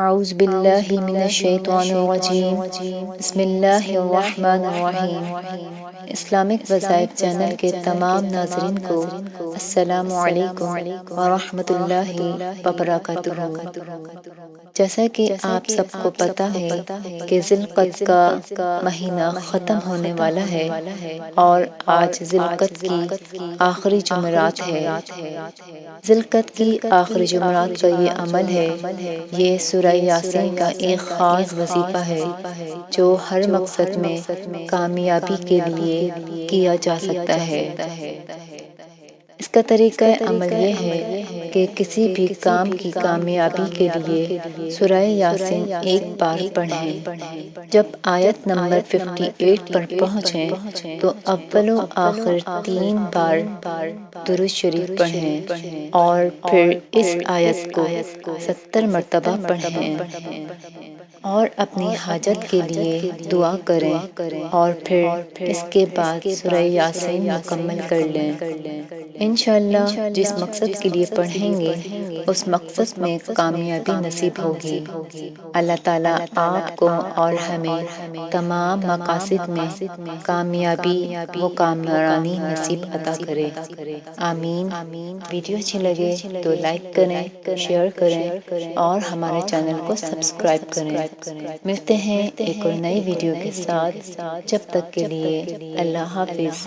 اعوذ باللہ من الشیطان الرجیم بسم اللہ الرحمن الرحیم۔ اسلامک وظائف چینل کے تمام ناظرین کو السلام علیکم ورحمۃ اللہ وبرکاتہ۔ جیسا کہ آپ سب کو پتہ ہے کہ ذی القعدہ کا مہینہ ختم ہونے والا ہے اور آج ذی القعدہ کی آخری جمعرات ہے۔ ذی القعدہ کی آخری جمعرات کا یہ عمل ہے، یہ سورہ یاسین کا ایک خاص وظیفہ ہے جو ہر مقصد میں کامیابی کے لیے کیا جا سکتا ہے۔ اس کا طریقہ عمل یہ ہے کہ کسی بھی کام کی کامیابی کے لیے سورہ یاسین ایک بار پڑھیں۔ جب آیت نمبر 58 پر پہنچیں تو اول و آخر 3 بار درود شریف پڑھیں اور پھر اس آیت کو 70 مرتبہ پڑھیں اور اپنی حاجت کے لیے دعا کریں اور پھر اس کے بعد سورہ یاسین مکمل کر لیں۔ انشاءاللہ جس مقصد کے لیے پڑھیں گے اس مقصد میں کامیابی نصیب ہوگی۔ اللہ تعالیٰ آپ کو اور ہمیں تمام مقاصد میں کامیابی و کامرانی نصیب عطا کرے، آمین۔ ویڈیو اچھی لگے تو لائک کریں، شیئر کریں اور ہمارے چینل کو سبسکرائب کریں۔ ملتے ہیں ایک اور نئی ویڈیو کے ساتھ، جب تک کے لیے اللہ حافظ۔